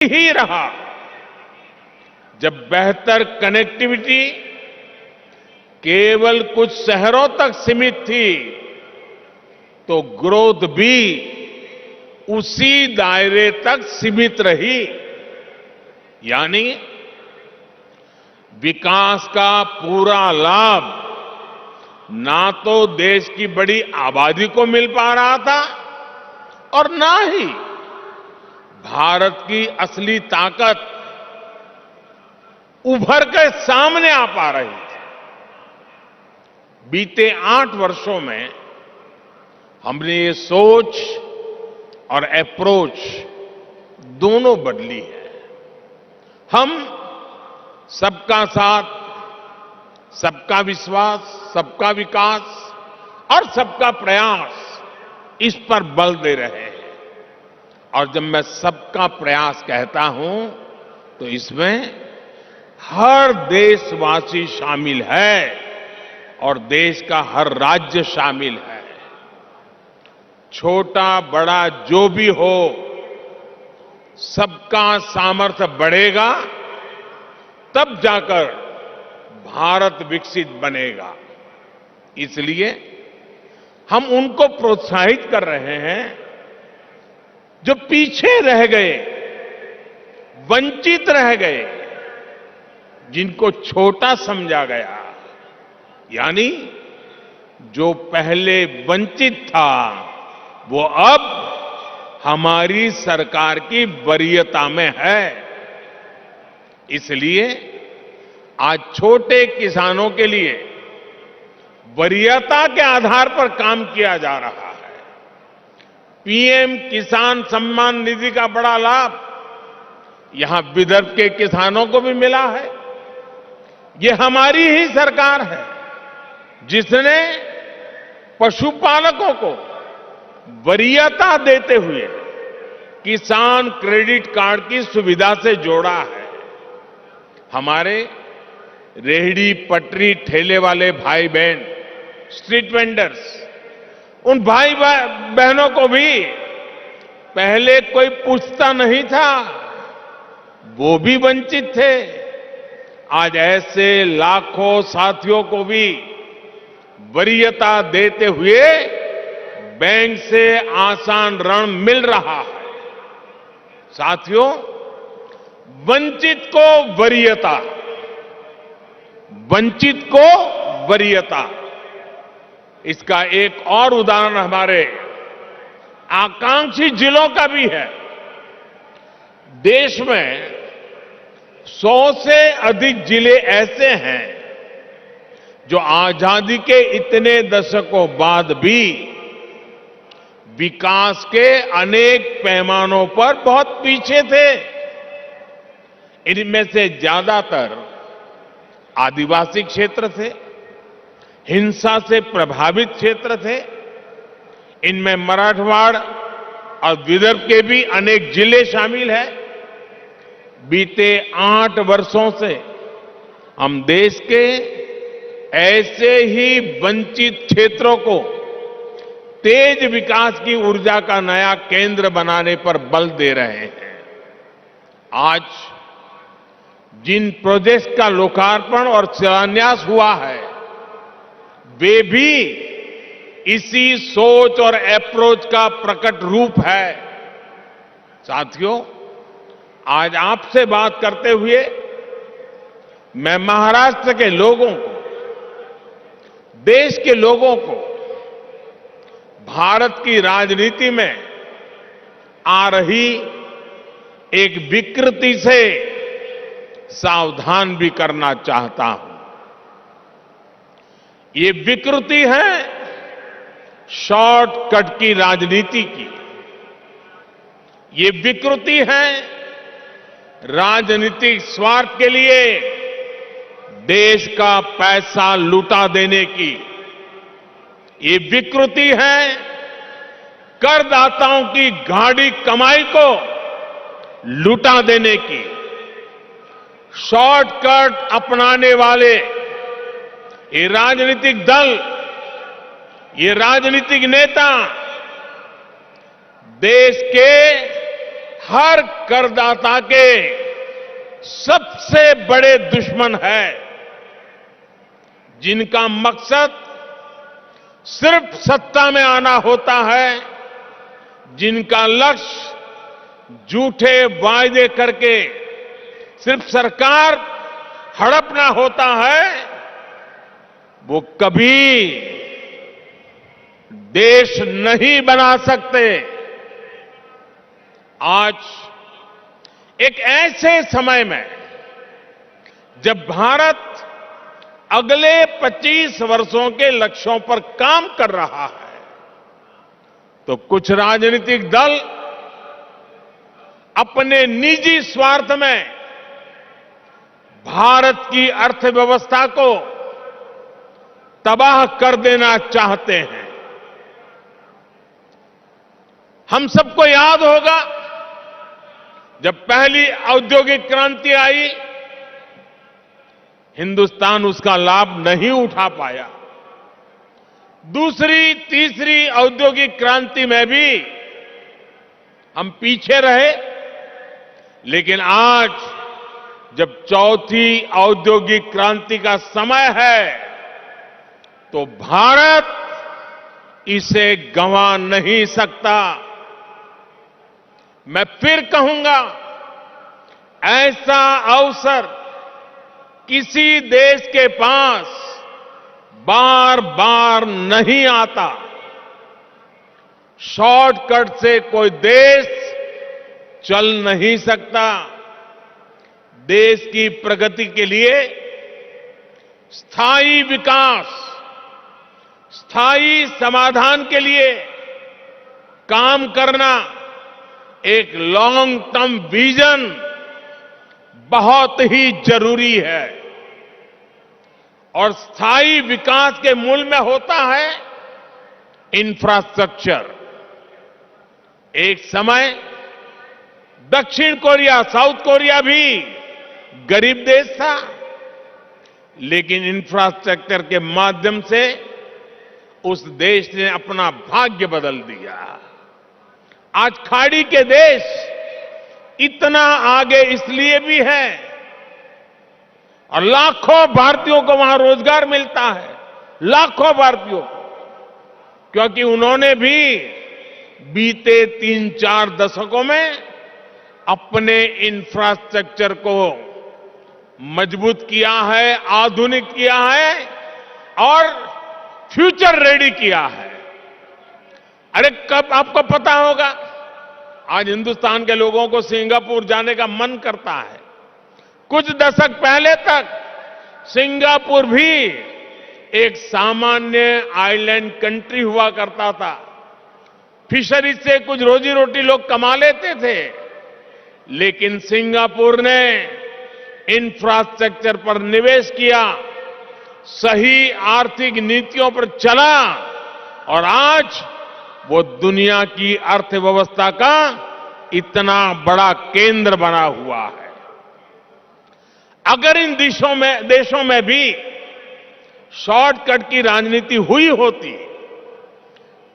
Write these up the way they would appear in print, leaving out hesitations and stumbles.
ही रहा। जब बेहतर कनेक्टिविटी केवल कुछ शहरों तक सीमित थी, तो ग्रोथ भी उसी दायरे तक सीमित रही। यानी विकास का पूरा लाभ ना तो देश की बड़ी आबादी को मिल पा रहा था और ना ही भारत की असली ताकत उभर के सामने आ पा रही थी। बीते 8 वर्षों में हमने ये सोच और अप्रोच दोनों बदली है। हम सबका साथ, सबका विश्वास, सबका विकास और सबका प्रयास, इस पर बल दे रहे हैं। और जब मैं सबका प्रयास कहता हूं तो इसमें हर देशवासी शामिल है और देश का हर राज्य शामिल है। छोटा बड़ा जो भी हो, सबका सामर्थ्य बढ़ेगा तब जाकर भारत विकसित बनेगा। इसलिए हम उनको प्रोत्साहित कर रहे हैं जो पीछे रह गए, वंचित रह गए, जिनको छोटा समझा गया। यानी जो पहले वंचित था वो अब हमारी सरकार की वरीयता में है। इसलिए आज छोटे किसानों के लिए वरीयता के आधार पर काम किया जा रहा है। पीएम किसान सम्मान निधि का बड़ा लाभ यहां विदर्भ के किसानों को भी मिला है। ये हमारी ही सरकार है जिसने पशुपालकों को वरीयता देते हुए किसान क्रेडिट कार्ड की सुविधा से जोड़ा है। हमारे रेहड़ी पटरी ठेले वाले भाई बहन, स्ट्रीट वेंडर्स, उन भाई बहनों को भी पहले कोई पूछता नहीं था, वो भी वंचित थे। आज ऐसे लाखों साथियों को भी वरीयता देते हुए बैंक से आसान ऋण मिल रहा है। साथियों, वंचित को वरीयता, वंचित को वरीयता, इसका एक और उदाहरण हमारे आकांक्षी जिलों का भी है। देश में 100 से अधिक जिले ऐसे हैं जो आजादी के इतने दशकों बाद भी विकास के अनेक पैमानों पर बहुत पीछे थे। इनमें से ज्यादातर आदिवासी क्षेत्र थे, हिंसा से प्रभावित क्षेत्र थे। इनमें मराठवाड़ और विदर्भ के भी अनेक जिले शामिल हैं। बीते 8 वर्षों से हम देश के ऐसे ही वंचित क्षेत्रों को तेज विकास की ऊर्जा का नया केंद्र बनाने पर बल दे रहे हैं। आज जिन प्रोजेक्ट्स का लोकार्पण और शिलान्यास हुआ है, वे भी इसी सोच और अप्रोच का प्रकट रूप है। साथियों, आज आपसे बात करते हुए मैं महाराष्ट्र के लोगों को, देश के लोगों को भारत की राजनीति में आ रही एक विकृति से सावधान भी करना चाहता हूं। ये विकृति है शॉर्टकट की राजनीति की। ये विकृति है राजनीतिक स्वार्थ के लिए देश का पैसा लुटा देने की। ये विकृति है करदाताओं की गाढ़ी कमाई को लुटा देने की। शॉर्टकट अपनाने वाले ये राजनीतिक दल, ये राजनीतिक नेता देश के हर करदाता के सबसे बड़े दुश्मन है, जिनका मकसद सिर्फ सत्ता में आना होता है, जिनका लक्ष्य झूठे वायदे करके सिर्फ सरकार हड़पना होता है, वो कभी देश नहीं बना सकते। आज एक ऐसे समय में जब भारत अगले 25 वर्षों के लक्ष्यों पर काम कर रहा है, तो कुछ राजनीतिक दल अपने निजी स्वार्थ में भारत की अर्थव्यवस्था को तबाह कर देना चाहते हैं। हम सबको याद होगा, जब पहली औद्योगिक क्रांति आई, हिंदुस्तान उसका लाभ नहीं उठा पाया। दूसरी, तीसरी औद्योगिक क्रांति में भी हम पीछे रहे, लेकिन आज जब चौथी औद्योगिक क्रांति का समय है, तो भारत इसे गंवा नहीं सकता। मैं फिर कहूंगा, ऐसा अवसर किसी देश के पास बार बार नहीं आता। शॉर्टकट से कोई देश चल नहीं सकता। देश की प्रगति के लिए स्थायी विकास, स्थायी समाधान के लिए काम करना, एक लॉन्ग टर्म विजन बहुत ही जरूरी है। और स्थायी विकास के मूल में होता है इंफ्रास्ट्रक्चर। एक समय दक्षिण कोरिया, साउथ कोरिया भी गरीब देश था, लेकिन इंफ्रास्ट्रक्चर के माध्यम से उस देश ने अपना भाग्य बदल दिया। आज खाड़ी के देश इतना आगे इसलिए भी है, और लाखों भारतीयों को वहां रोजगार मिलता है, लाखों भारतीयों को, क्योंकि उन्होंने भी बीते 3-4 दशकों में अपने इंफ्रास्ट्रक्चर को मजबूत किया है, आधुनिक किया है और फ्यूचर रेडी किया है। अरे कब आपको पता होगा, आज हिंदुस्तान के लोगों को सिंगापुर जाने का मन करता है। कुछ दशक पहले तक सिंगापुर भी एक सामान्य आइलैंड कंट्री हुआ करता था। फिशरीज से कुछ रोजी रोटी लोग कमा लेते थे, लेकिन सिंगापुर ने इंफ्रास्ट्रक्चर पर निवेश किया, सही आर्थिक नीतियों पर चला, और आज वो दुनिया की अर्थव्यवस्था का इतना बड़ा केंद्र बना हुआ है। अगर इन देशों में भी शॉर्टकट की राजनीति हुई होती,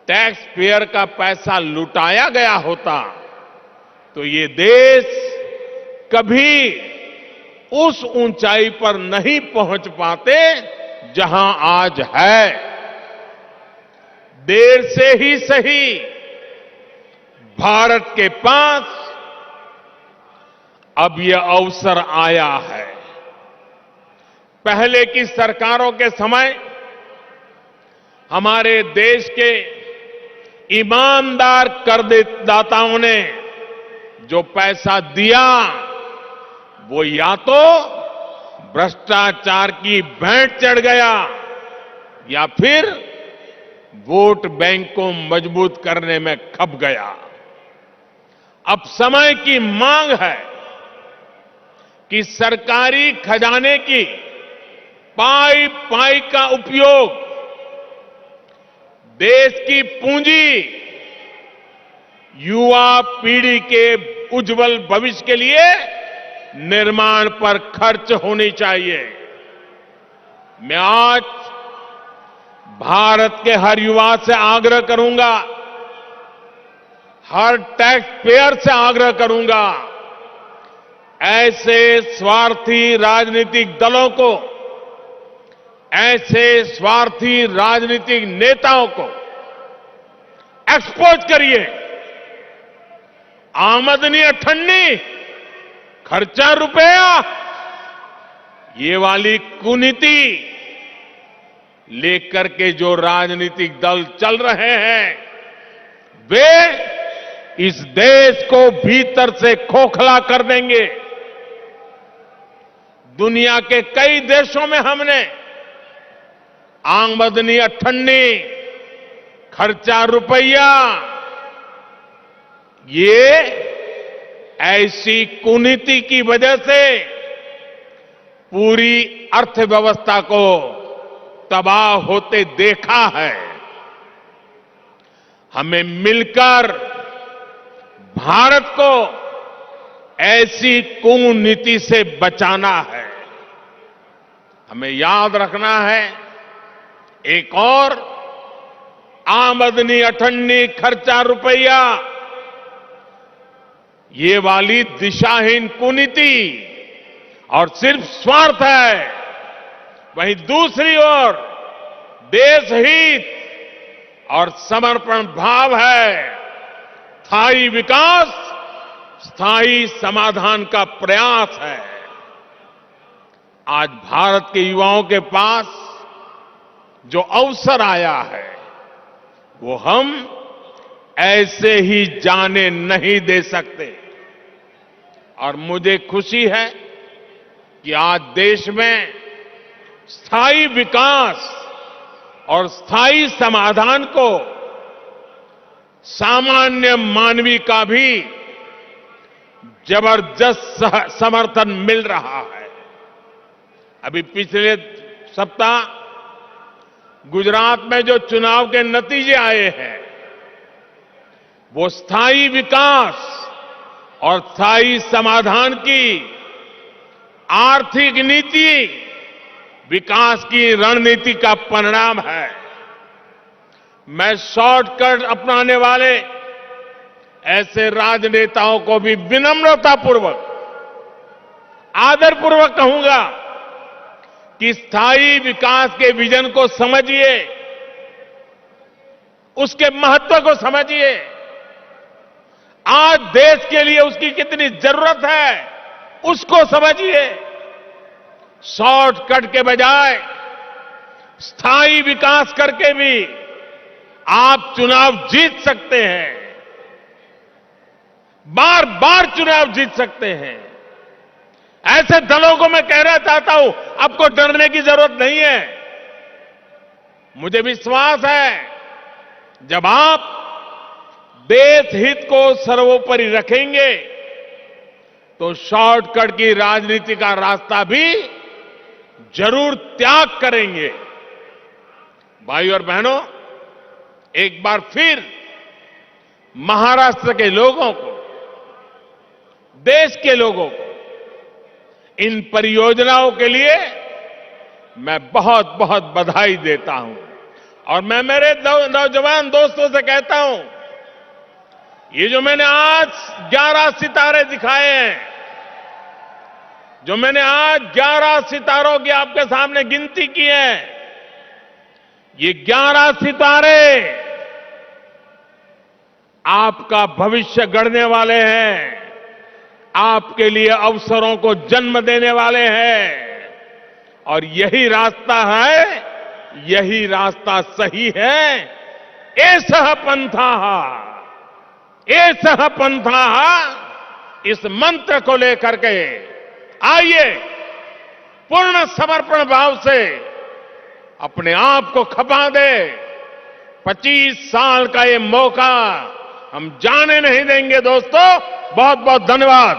टैक्स पेयर का पैसा लुटाया गया होता, तो ये देश कभी उस ऊंचाई पर नहीं पहुंच पाते जहां आज है। देर से ही सही, भारत के पास अब यह अवसर आया है। पहले की सरकारों के समय हमारे देश के ईमानदार करदाताओं ने जो पैसा दिया, वो या तो भ्रष्टाचार की भेंट चढ़ गया, या फिर वोट बैंक को मजबूत करने में खप गया। अब समय की मांग है कि सरकारी खजाने की पाई पाई का उपयोग देश की पूंजी, युवा पीढ़ी के उज्जवल भविष्य के लिए निर्माण पर खर्च होनी चाहिए। मैं आज भारत के हर युवा से आग्रह करूंगा, हर टैक्स पेयर से आग्रह करूंगा, ऐसे स्वार्थी राजनीतिक दलों को, ऐसे स्वार्थी राजनीतिक नेताओं को एक्सपोज करिए। आमदनी अठन्नी, खर्चा रुपया, ये वाली कुनीति लेकर के जो राजनीतिक दल चल रहे हैं, वे इस देश को भीतर से खोखला कर देंगे। दुनिया के कई देशों में हमने आमदनी अठन्नी, खर्चा रुपया, ये ऐसी कुनीति की वजह से पूरी अर्थव्यवस्था को तबाह होते देखा है। हमें मिलकर भारत को ऐसी कुनीति से बचाना है। हमें याद रखना है, एक और आमदनी अठन्नी, खर्चा रुपया, ये वाली दिशाहीन कुनीति और सिर्फ स्वार्थ है। वहीं दूसरी ओर देश हित और समर्पण भाव है, स्थायी विकास, स्थायी समाधान का प्रयास है। आज भारत के युवाओं के पास जो अवसर आया है, वो हम ऐसे ही जाने नहीं दे सकते। और मुझे खुशी है कि आज देश में स्थायी विकास और स्थायी समाधान को सामान्य मानवी का भी जबरदस्त समर्थन मिल रहा है। अभी पिछले सप्ताह गुजरात में जो चुनाव के नतीजे आए हैं, वो स्थायी विकास और स्थायी समाधान की आर्थिक नीति, विकास की रणनीति का परिणाम है। मैं शॉर्टकट अपनाने वाले ऐसे राजनेताओं को भी विनम्रतापूर्वक, आदरपूर्वक कहूंगा कि स्थायी विकास के विजन को समझिए, उसके महत्व को समझिए। आज देश के लिए उसकी कितनी जरूरत है, उसको समझिए। शॉर्टकट के बजाय स्थायी विकास करके भी आप चुनाव जीत सकते हैं, बार बार चुनाव जीत सकते हैं। ऐसे दलों को मैं कहना चाहता हूं, आपको डरने की जरूरत नहीं है। मुझे विश्वास है, जब आप देश हित को सर्वोपरि रखेंगे, तो शॉर्टकट की राजनीति का रास्ता भी जरूर त्याग करेंगे। भाई और बहनों, एक बार फिर महाराष्ट्र के लोगों को, देश के लोगों को इन परियोजनाओं के लिए मैं बहुत बहुत बधाई देता हूं। और मैं मेरे नौजवान दोस्तों से कहता हूं, ये जो मैंने आज 11 सितारे दिखाए हैं, जो मैंने आज 11 सितारों की आपके सामने गिनती की है, ये 11 सितारे आपका भविष्य गढ़ने वाले हैं, आपके लिए अवसरों को जन्म देने वाले हैं। और यही रास्ता है, यही रास्ता सही है। एषः पंथः, एषः पंथः, इस मंत्र को लेकर के आइए, पूर्ण समर्पण भाव से अपने आप को खपा दे। 25 साल का ये मौका हम जाने नहीं देंगे दोस्तों। बहुत बहुत धन्यवाद।